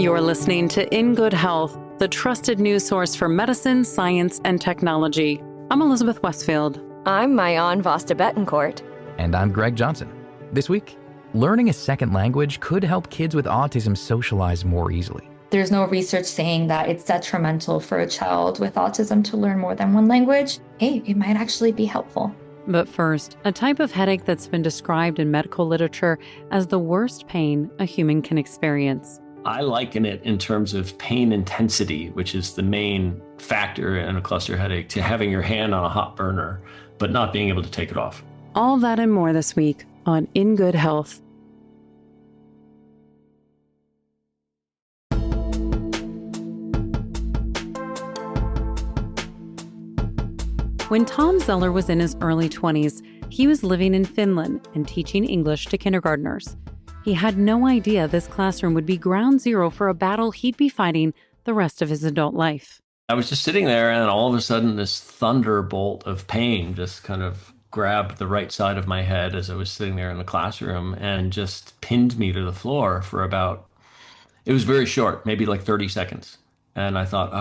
You're listening to In Good Health, the trusted news source for medicine, science, and technology. I'm Elizabeth Westfield. I'm Mayan Vasta Betancourt. And I'm Greg Johnson. This week, learning a second language could help kids with autism socialize more easily. There's no research saying that it's detrimental for a child with autism to learn more than one language. Hey, it might actually be helpful. But first, a type of headache that's been described in medical literature as the worst pain a human can experience. I liken it in terms of pain intensity, which is the main factor in a cluster headache, to having your hand on a hot burner, but not being able to take it off. All that and more this week on In Good Health. When Tom Zeller was in his early 20s, he was living in Finland and teaching English to kindergartners. He had no idea this classroom would be ground zero for a battle he'd be fighting the rest of his adult life. I was just sitting there, and all of a sudden this thunderbolt of pain just kind of grabbed the right side of my head as I was sitting there in the classroom and just pinned me to the floor for it was very short, maybe like 30 seconds. And I thought,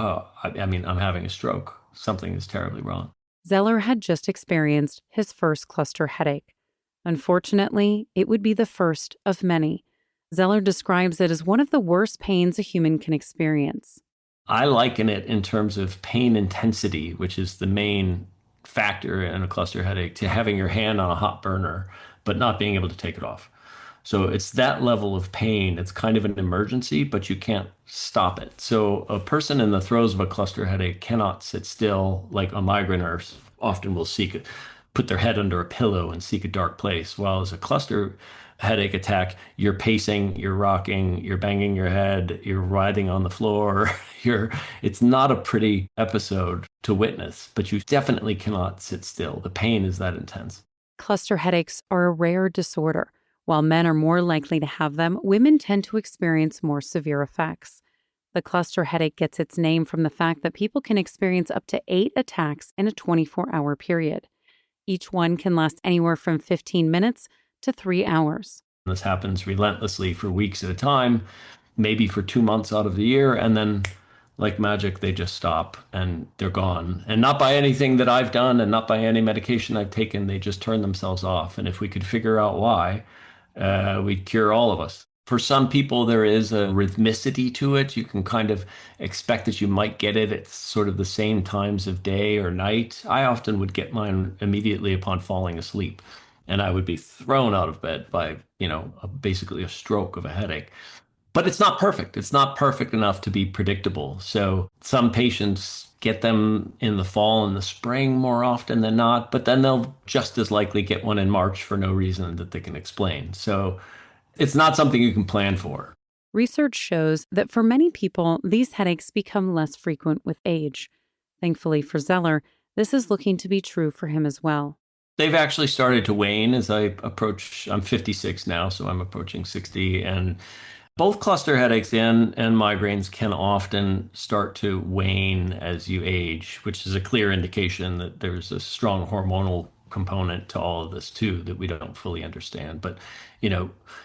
I'm having a stroke. Something is terribly wrong. Zeller had just experienced his first cluster headache. Unfortunately, it would be the first of many. Zeller describes it as one of the worst pains a human can experience. I liken it in terms of pain intensity, which is the main factor in a cluster headache, to having your hand on a hot burner, but not being able to take it off. So it's that level of pain. It's kind of an emergency, but you can't stop it. So a person in the throes of a cluster headache cannot sit still, like a migraine nurse often will put their head under a pillow and seek a dark place. While as a cluster headache attack, you're pacing, you're rocking, you're banging your head, you're writhing on the floor. It's not a pretty episode to witness, but you definitely cannot sit still. The pain is that intense. Cluster headaches are a rare disorder. While men are more likely to have them, women tend to experience more severe effects. The cluster headache gets its name from the fact that people can experience up to 8 attacks in a 24-hour period. Each one can last anywhere from 15 minutes to 3 hours. This happens relentlessly for weeks at a time, maybe for 2 months out of the year, and then like magic, they just stop and they're gone. And not by anything that I've done and not by any medication I've taken, they just turn themselves off. And if we could figure out why, we'd cure all of us. For some people, there is a rhythmicity to it. You can kind of expect that you might get it at sort of the same times of day or night. I often would get mine immediately upon falling asleep, and I would be thrown out of bed by, basically a stroke of a headache. But it's not perfect. It's not perfect enough to be predictable. So some patients get them in the fall and the spring more often than not, but then they'll just as likely get one in March for no reason that they can explain. So it's not something you can plan for. Research shows that for many people, these headaches become less frequent with age. Thankfully for Zeller, this is looking to be true for him as well. They've actually started to wane as I approach, I'm 56 now, so I'm approaching 60, and both cluster headaches and migraines can often start to wane as you age, which is a clear indication that there's a strong hormonal component to all of this too that we don't fully understand. But,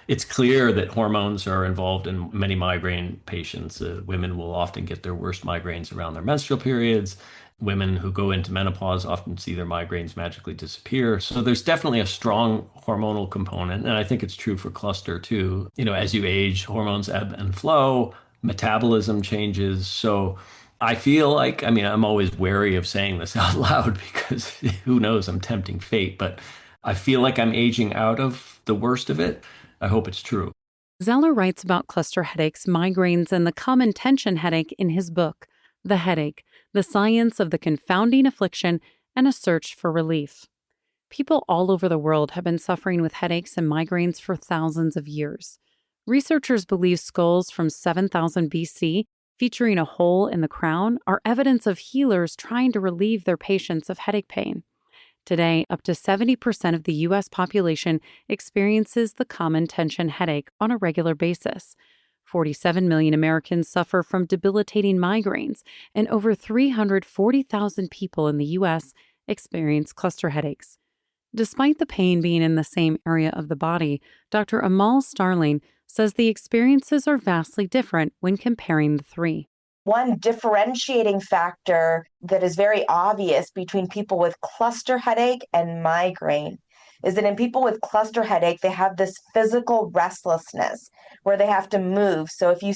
it's clear that hormones are involved in many migraine patients. Women will often get their worst migraines around their menstrual periods. Women who go into menopause often see their migraines magically disappear. So there's definitely a strong hormonal component. And I think it's true for cluster too. As you age, hormones ebb and flow, metabolism changes. So I feel like, I'm always wary of saying this out loud because who knows, I'm tempting fate, but I feel like I'm aging out of the worst of it. I hope it's true. Zeller writes about cluster headaches, migraines, and the common tension headache in his book, The Headache, The Science of the Confounding Affliction and a Search for Relief. People all over the world have been suffering with headaches and migraines for thousands of years. Researchers believe skulls from 7000 BC featuring a hole in the crown are evidence of healers trying to relieve their patients of headache pain. Today, up to 70% of the U.S. population experiences the common tension headache on a regular basis. 47 million Americans suffer from debilitating migraines, and over 340,000 people in the U.S. experience cluster headaches. Despite the pain being in the same area of the body, Dr. Amal Starling, says the experiences are vastly different when comparing the three. One differentiating factor that is very obvious between people with cluster headache and migraine is that in people with cluster headache, they have this physical restlessness where they have to move. So if you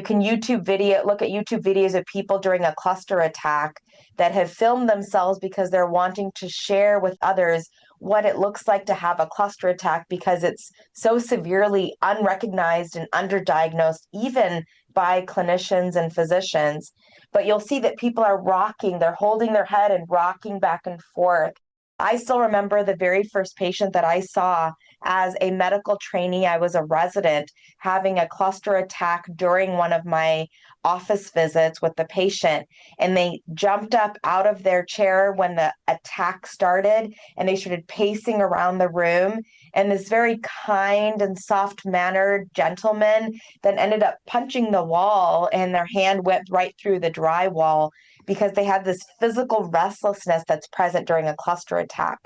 can look at YouTube videos of people during a cluster attack that have filmed themselves because they're wanting to share with others what it looks like to have a cluster attack because it's so severely unrecognized and underdiagnosed, even by clinicians and physicians. But you'll see that people are rocking, they're holding their head and rocking back and forth. I still remember the very first patient that I saw as a medical trainee. I was a resident having a cluster attack during one of my office visits with the patient, and they jumped up out of their chair when the attack started and they started pacing around the room. And this very kind and soft-mannered gentleman then ended up punching the wall, and their hand went right through the drywall because they had this physical restlessness that's present during a cluster attack.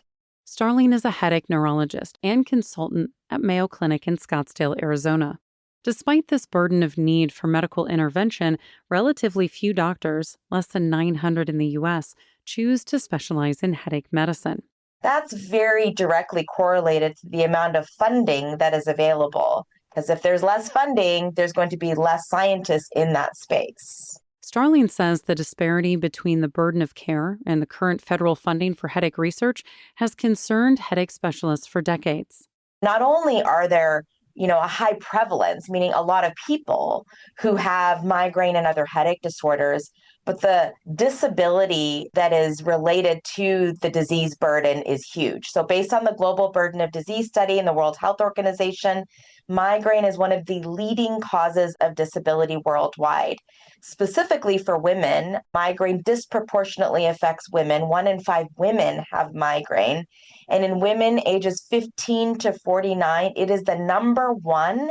Starling is a headache neurologist and consultant at Mayo Clinic in Scottsdale, Arizona. Despite this burden of need for medical intervention, relatively few doctors, less than 900 in the U.S., choose to specialize in headache medicine. That's very directly correlated to the amount of funding that is available, because if there's less funding, there's going to be less scientists in that space. Starling says the disparity between the burden of care and the current federal funding for headache research has concerned headache specialists for decades. Not only are there, a high prevalence, meaning a lot of people who have migraine and other headache disorders, but the disability that is related to the disease burden is huge. So based on the Global Burden of Disease study and the World Health Organization, migraine is one of the leading causes of disability worldwide. Specifically for women, migraine disproportionately affects women. 1 in 5 women have migraine. And in women ages 15 to 49, it is the number one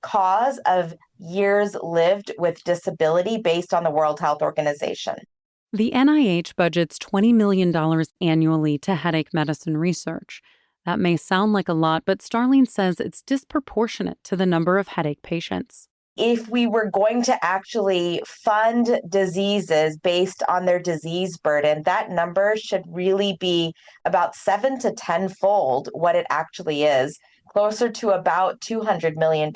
cause of years lived with disability based on the World Health Organization. The NIH budgets $20 million annually to headache medicine research. That may sound like a lot, but Starling says it's disproportionate to the number of headache patients. If we were going to actually fund diseases based on their disease burden, that number should really be about 7 to 10-fold what it actually is, closer to about $200 million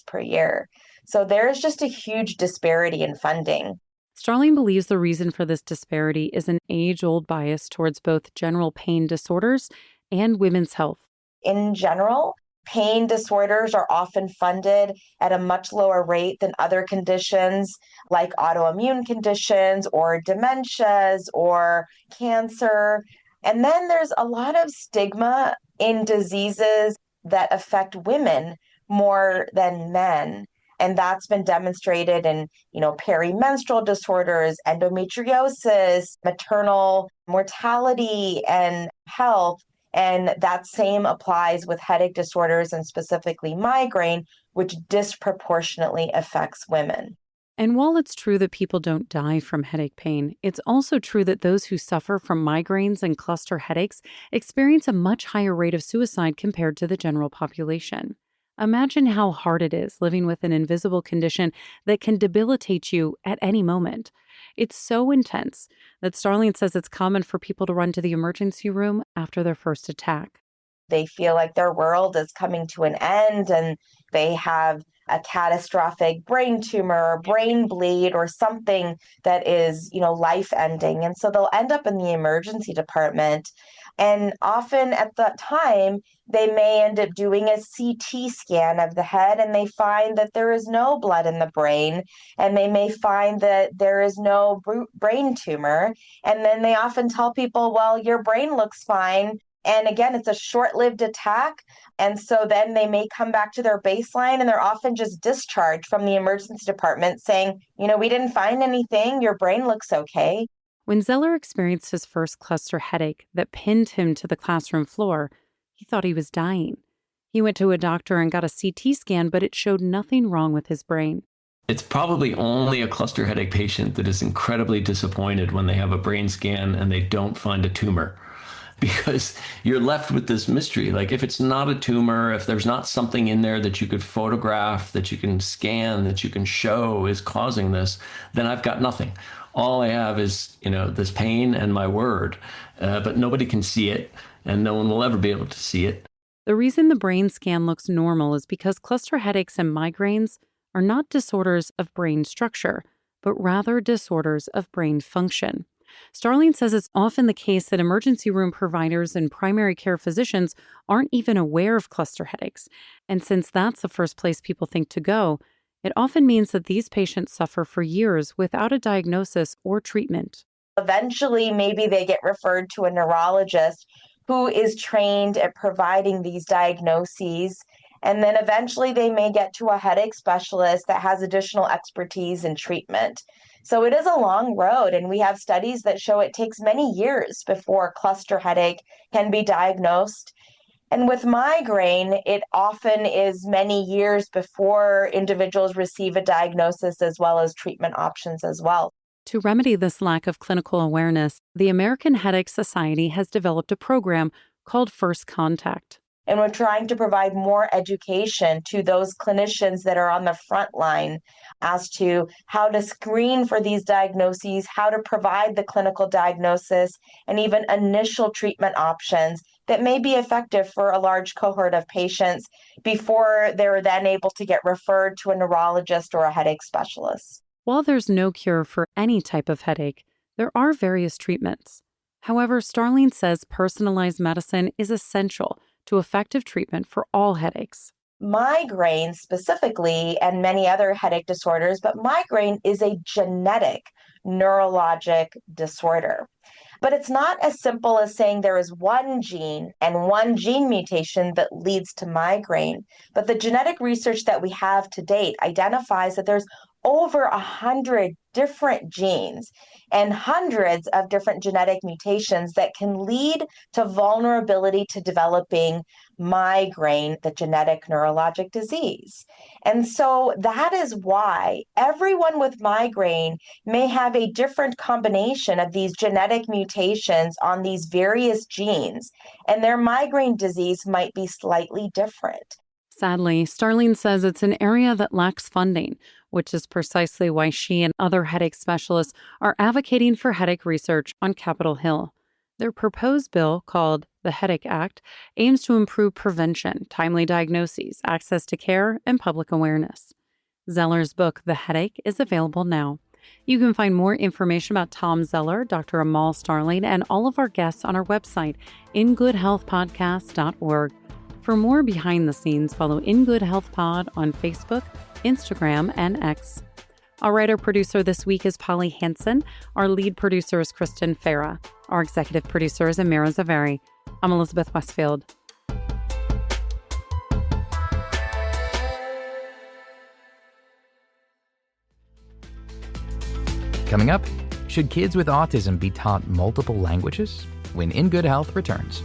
per year. So there is just a huge disparity in funding. Starling believes the reason for this disparity is an age-old bias towards both general pain disorders and women's health. In general, pain disorders are often funded at a much lower rate than other conditions like autoimmune conditions or dementias or cancer. And then there's a lot of stigma in diseases that affect women more than men. And that's been demonstrated in, perimenstrual disorders, endometriosis, maternal mortality and health. And that same applies with headache disorders and specifically migraine, which disproportionately affects women. And while it's true that people don't die from headache pain, it's also true that those who suffer from migraines and cluster headaches experience a much higher rate of suicide compared to the general population. Imagine how hard it is living with an invisible condition that can debilitate you at any moment. It's so intense that Starling says it's common for people to run to the emergency room after their first attack. They feel like their world is coming to an end and they have a catastrophic brain tumor, brain bleed, or something that is, life-ending. And so they'll end up in the emergency department. And often at that time, they may end up doing a CT scan of the head and they find that there is no blood in the brain, and they may find that there is no brain tumor. And then they often tell people, well, your brain looks fine. And again, it's a short-lived attack. And so then they may come back to their baseline and they're often just discharged from the emergency department saying, we didn't find anything. Your brain looks okay. When Zeller experienced his first cluster headache that pinned him to the classroom floor, he thought he was dying. He went to a doctor and got a CT scan, but it showed nothing wrong with his brain. It's probably only a cluster headache patient that is incredibly disappointed when they have a brain scan and they don't find a tumor, because you're left with this mystery. Like, if it's not a tumor, if there's not something in there that you could photograph, that you can scan, that you can show is causing this, then I've got nothing. All I have is, this pain and my word, but nobody can see it, and no one will ever be able to see it. The reason the brain scan looks normal is because cluster headaches and migraines are not disorders of brain structure, but rather disorders of brain function. Starling says it's often the case that emergency room providers and primary care physicians aren't even aware of cluster headaches. And since that's the first place people think to go, it often means that these patients suffer for years without a diagnosis or treatment. Eventually, maybe they get referred to a neurologist who is trained at providing these diagnoses. And then eventually they may get to a headache specialist that has additional expertise in treatment. So it is a long road, and we have studies that show it takes many years before cluster headache can be diagnosed. And with migraine, it often is many years before individuals receive a diagnosis as well as treatment options as well. To remedy this lack of clinical awareness, the American Headache Society has developed a program called First Contact. And we're trying to provide more education to those clinicians that are on the front line as to how to screen for these diagnoses, how to provide the clinical diagnosis, and even initial treatment options that may be effective for a large cohort of patients before they're then able to get referred to a neurologist or a headache specialist. While there's no cure for any type of headache, there are various treatments. However, Starling says personalized medicine is essential to effective treatment for all headaches. Migraine specifically, and many other headache disorders, but migraine is a genetic neurologic disorder. But it's not as simple as saying there is one gene and one gene mutation that leads to migraine. But the genetic research that we have to date identifies that there's over 100 different genes and hundreds of different genetic mutations that can lead to vulnerability to developing migraine, the genetic neurologic disease. And so that is why everyone with migraine may have a different combination of these genetic mutations on these various genes, and their migraine disease might be slightly different. Sadly, Starling says it's an area that lacks funding, which is precisely why she and other headache specialists are advocating for headache research on Capitol Hill. Their proposed bill, called the Headache Act, aims to improve prevention, timely diagnoses, access to care, and public awareness. Zeller's book, The Headache, is available now. You can find more information about Tom Zeller, Dr. Amal Starling, and all of our guests on our website, ingoodhealthpodcast.org. For more behind the scenes, follow In Good Health Pod on Facebook, Instagram, and X. Our writer-producer this week is Polly Hansen. Our lead producer is Kristen Farah. Our executive producer is Amira Zaveri. I'm Elizabeth Westfield. Coming up, should kids with autism be taught multiple languages? When In Good Health returns.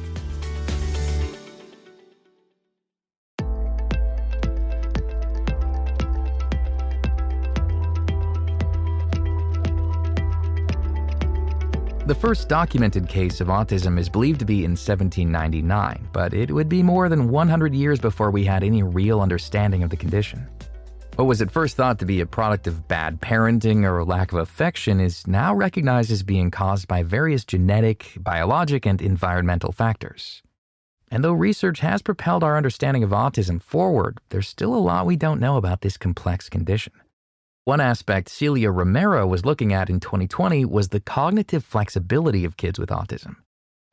The first documented case of autism is believed to be in 1799, but it would be more than 100 years before we had any real understanding of the condition. What was at first thought to be a product of bad parenting or lack of affection is now recognized as being caused by various genetic, biologic, and environmental factors. And though research has propelled our understanding of autism forward, there's still a lot we don't know about this complex condition. One aspect Celia Romero was looking at in 2020 was the cognitive flexibility of kids with autism.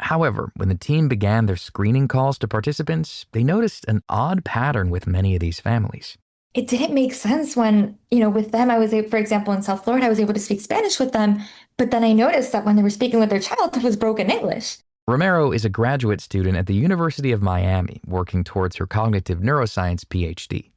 However, when the team began their screening calls to participants, they noticed an odd pattern with many of these families. It didn't make sense when, with them, I was able, for example, in South Florida, I was able to speak Spanish with them. But then I noticed that when they were speaking with their child, it was broken English. Romero is a graduate student at the University of Miami, working towards her cognitive neuroscience PhD.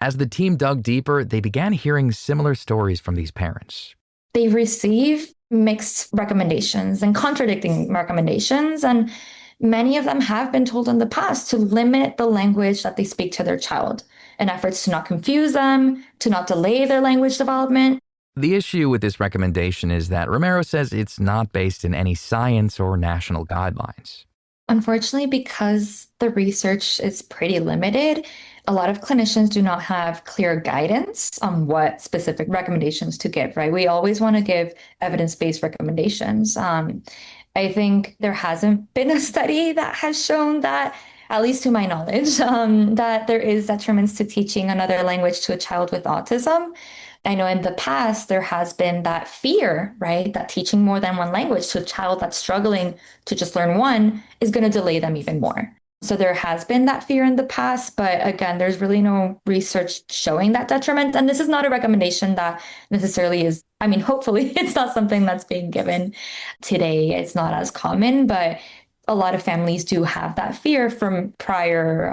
As the team dug deeper, they began hearing similar stories from these parents. They receive mixed recommendations and contradicting recommendations, and many of them have been told in the past to limit the language that they speak to their child in efforts to not confuse them, to not delay their language development. The issue with this recommendation is that Romero says it's not based in any science or national guidelines. Unfortunately, because the research is pretty limited, a lot of clinicians do not have clear guidance on what specific recommendations to give, right? We always want to give evidence-based recommendations. I think there hasn't been a study that has shown that, at least to my knowledge, that there is detriments to teaching another language to a child with autism. I know in the past there has been that fear, right, that teaching more than one language to a child that's struggling to just learn one is going to delay them even more. So there has been that fear in the past, but again, there's really no research showing that detriment. And this is not a recommendation that necessarily is, I mean, hopefully it's not something that's being given today. It's not as common, but a lot of families do have that fear from prior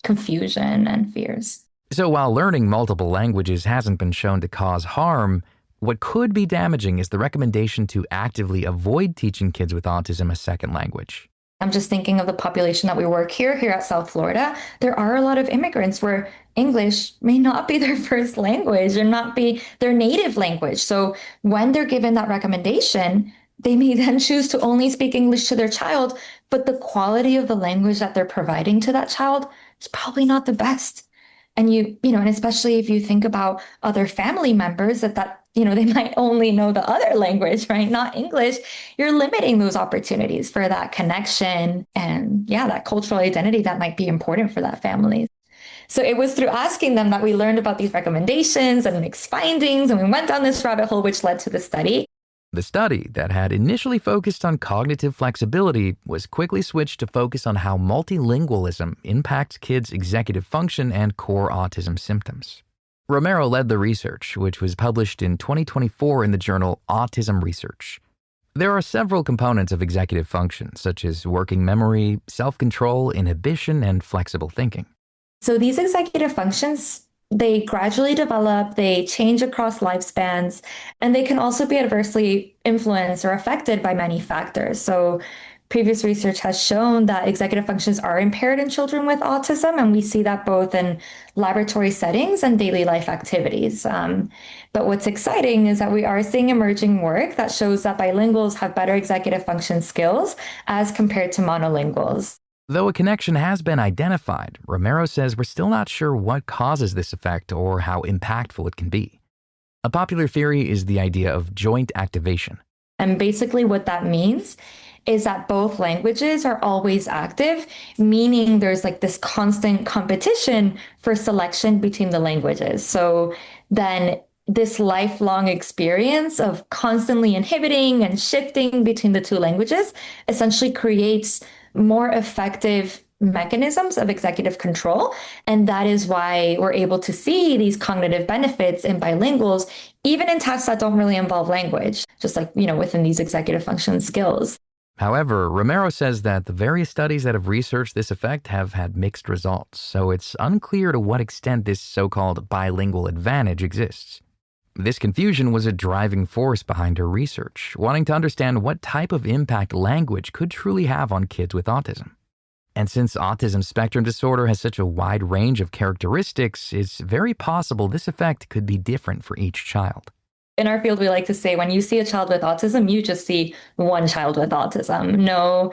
confusion and fears. So while learning multiple languages hasn't been shown to cause harm, what could be damaging is the recommendation to actively avoid teaching kids with autism a second language. I'm just thinking of the population that we work here at South Florida. There are a lot of immigrants where English may not be their first language or not be their native language. So when they're given that recommendation, they may then choose to only speak English to their child, but the quality of the language that they're providing to that child is probably not the best. And and especially if you think about other family members that they might only know the other language, right? Not English. You're limiting those opportunities for that connection and that cultural identity that might be important for that family. So it was through asking them that we learned about these recommendations and mixed findings, and we went down this rabbit hole, which led to the study. The study that had initially focused on cognitive flexibility was quickly switched to focus on how multilingualism impacts kids' executive function and core autism symptoms. Romero led the research, which was published in 2024 in the journal Autism Research. There are several components of executive function, such as working memory, self-control, inhibition, and flexible thinking. So these executive functions, they gradually develop, they change across lifespans, and they can also be adversely influenced or affected by many factors. So previous research has shown that executive functions are impaired in children with autism, and we see that both in laboratory settings and daily life activities. But what's exciting is that we are seeing emerging work that shows that bilinguals have better executive function skills as compared to monolinguals. Though a connection has been identified, Romero says we're still not sure what causes this effect or how impactful it can be. A popular theory is the idea of joint activation. And basically what that means is that both languages are always active, meaning there's like this constant competition for selection between the languages. So then this lifelong experience of constantly inhibiting and shifting between the two languages essentially creates more effective mechanisms of executive control. And that is why we're able to see these cognitive benefits in bilinguals, even in tasks that don't really involve language, just like, within these executive function skills. However, Romero says that the various studies that have researched this effect have had mixed results, so it's unclear to what extent this so-called bilingual advantage exists. This confusion was a driving force behind her research, wanting to understand what type of impact language could truly have on kids with autism. And since autism spectrum disorder has such a wide range of characteristics, it's very possible this effect could be different for each child. In our field, we like to say when you see a child with autism, you just see one child with autism. No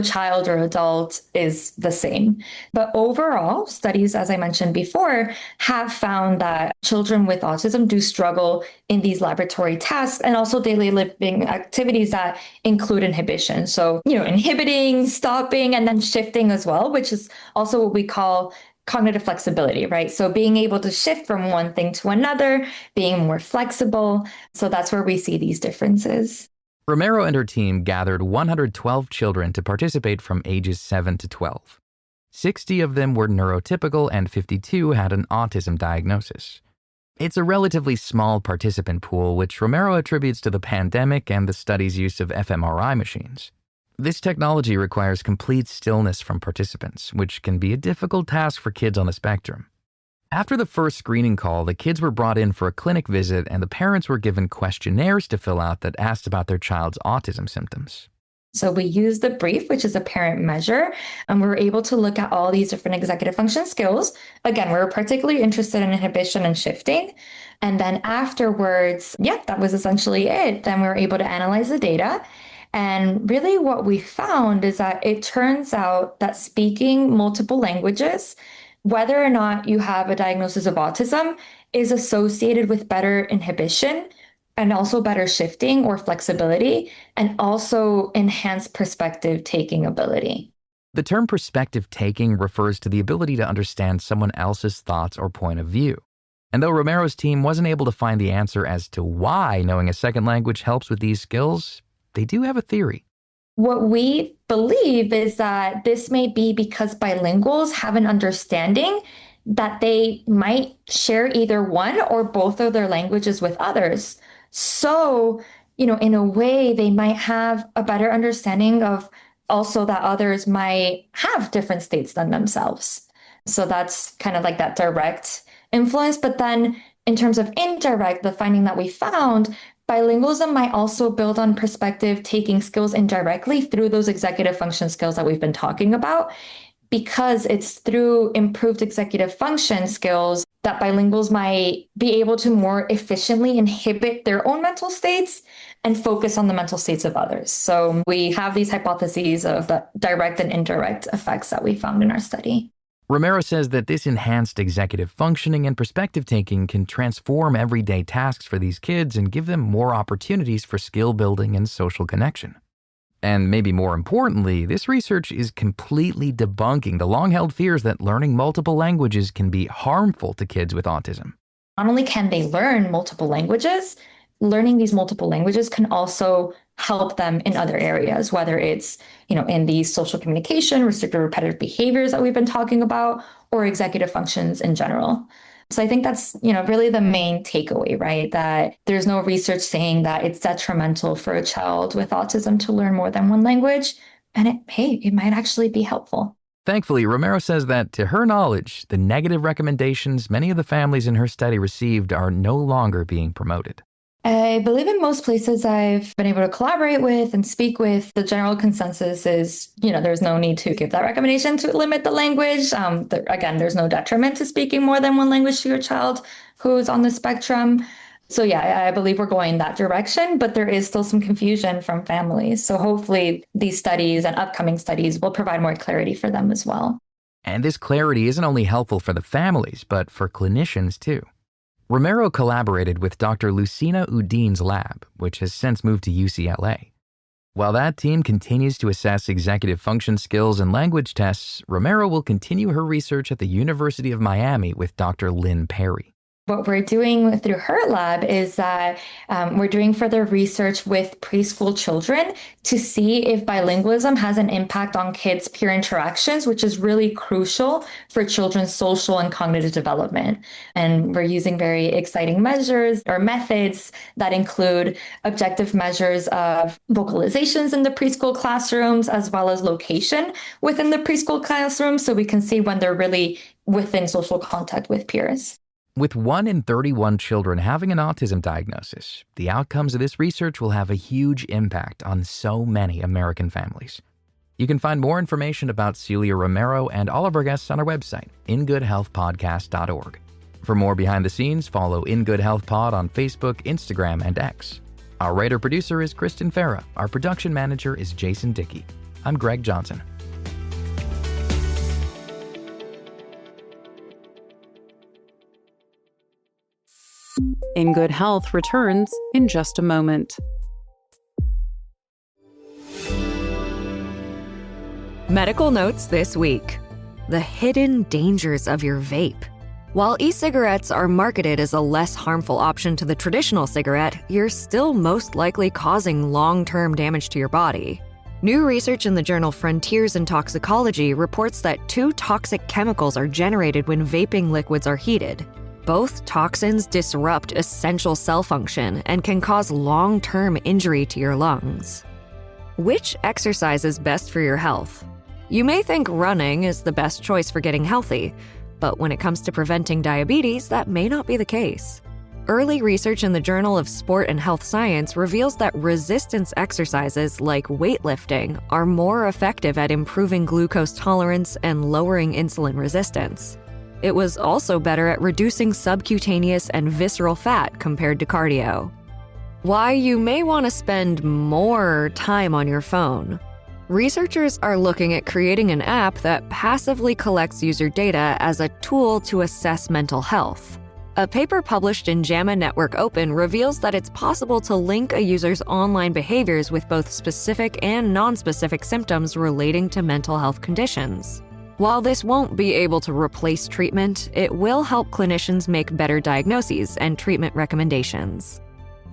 child or adult is the same. But overall, studies, as I mentioned before, have found that children with autism do struggle in these laboratory tasks and also daily living activities that include inhibition. So, inhibiting, stopping, and then shifting as well, which is also what we call cognitive flexibility, right? So being able to shift from one thing to another, being more flexible. So that's where we see these differences. Romero and her team gathered 112 children to participate from ages 7 to 12. 60 of them were neurotypical and 52 had an autism diagnosis. It's a relatively small participant pool, which Romero attributes to the pandemic and the study's use of fMRI machines. This technology requires complete stillness from participants, which can be a difficult task for kids on the spectrum. After the first screening call, the kids were brought in for a clinic visit and the parents were given questionnaires to fill out that asked about their child's autism symptoms. So we used the brief, which is a parent measure, and we were able to look at all these different executive function skills. Again, we were particularly interested in inhibition and shifting. And then afterwards, that was essentially it. Then we were able to analyze the data. And really what we found is that it turns out that speaking multiple languages, whether or not you have a diagnosis of autism, is associated with better inhibition and also better shifting or flexibility, and also enhanced perspective taking ability. The term perspective taking refers to the ability to understand someone else's thoughts or point of view. And though Romero's team wasn't able to find the answer as to why knowing a second language helps with these skills, they do have a theory. What we believe is that this may be because bilinguals have an understanding that they might share either one or both of their languages with others. So, in a way, they might have a better understanding of also that others might have different states than themselves. So that's kind of like that direct influence. But then in terms of indirect, the finding that we found, bilingualism might also build on perspective taking skills indirectly through those executive function skills that we've been talking about, because it's through improved executive function skills that bilinguals might be able to more efficiently inhibit their own mental states and focus on the mental states of others. So we have these hypotheses of the direct and indirect effects that we found in our study. Romero says that this enhanced executive functioning and perspective taking can transform everyday tasks for these kids and give them more opportunities for skill building and social connection. And maybe more importantly, this research is completely debunking the long-held fears that learning multiple languages can be harmful to kids with autism. Not only can they learn multiple languages, learning these multiple languages can also help them in other areas, whether it's, in these social communication, restrictive repetitive behaviors that we've been talking about, or executive functions in general. So I think that's, really the main takeaway, right? That there's no research saying that it's detrimental for a child with autism to learn more than one language. And it might actually be helpful. Thankfully, Romero says that, to her knowledge, the negative recommendations many of the families in her study received are no longer being promoted. I believe in most places I've been able to collaborate with and speak with, the general consensus is, there's no need to give that recommendation to limit the language. Again, there's no detriment to speaking more than one language to your child who's on the spectrum. So yeah, I believe we're going that direction, but there is still some confusion from families. So hopefully these studies and upcoming studies will provide more clarity for them as well. And this clarity isn't only helpful for the families, but for clinicians too. Romero collaborated with Dr. Lucina Udin's lab, which has since moved to UCLA. While that team continues to assess executive function skills and language tests, Romero will continue her research at the University of Miami with Dr. Lynn Perry. What we're doing through her lab is that we're doing further research with preschool children to see if bilingualism has an impact on kids' peer interactions, which is really crucial for children's social and cognitive development. And we're using very exciting measures or methods that include objective measures of vocalizations in the preschool classrooms, as well as location within the preschool classroom, so we can see when they're really within social contact with peers. With 1 in 31 children having an autism diagnosis, the outcomes of this research will have a huge impact on so many American families. You can find more information about Celia Romero and all of our guests on our website, ingoodhealthpodcast.org. For more behind the scenes, follow In Good Health Pod on Facebook, Instagram, and X. Our writer-producer is Kristen Farah. Our production manager is Jason Dickey. I'm Greg Johnson. In Good Health returns in just a moment. Medical notes this week. The hidden dangers of your vape. While e-cigarettes are marketed as a less harmful option to the traditional cigarette, you're still most likely causing long-term damage to your body. New research in the journal Frontiers in Toxicology reports that 2 toxic chemicals are generated when vaping liquids are heated. Both toxins disrupt essential cell function and can cause long-term injury to your lungs. Which exercise is best for your health? You may think running is the best choice for getting healthy, but when it comes to preventing diabetes, that may not be the case. Early research in the Journal of Sport and Health Science reveals that resistance exercises like weightlifting are more effective at improving glucose tolerance and lowering insulin resistance. It was also better at reducing subcutaneous and visceral fat compared to cardio. Why you may want to spend more time on your phone. Researchers are looking at creating an app that passively collects user data as a tool to assess mental health. A paper published in JAMA Network Open reveals that it's possible to link a user's online behaviors with both specific and non-specific symptoms relating to mental health conditions. While this won't be able to replace treatment, it will help clinicians make better diagnoses and treatment recommendations.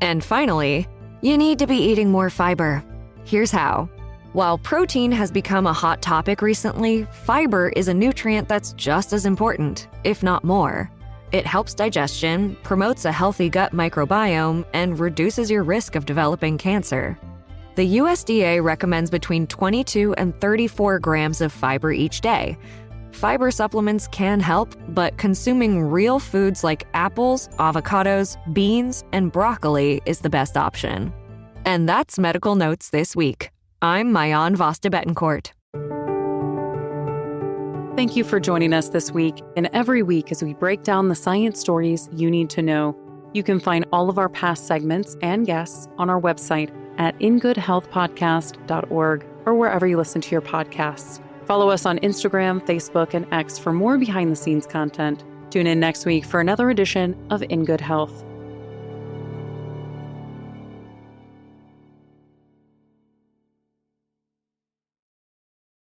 And finally, you need to be eating more fiber. Here's how. While protein has become a hot topic recently, fiber is a nutrient that's just as important, if not more. It helps digestion, promotes a healthy gut microbiome, and reduces your risk of developing cancer. The USDA recommends between 22 and 34 grams of fiber each day. Fiber supplements can help, but consuming real foods like apples, avocados, beans, and broccoli is the best option. And that's Medical Notes this week. I'm Mayan Vasta Betancourt. Thank you for joining us this week and every week as we break down the science stories you need to know. You can find all of our past segments and guests on our website at ingoodhealthpodcast.org or wherever you listen to your podcasts. Follow us on Instagram, Facebook, and X for more behind-the-scenes content. Tune in next week for another edition of In Good Health.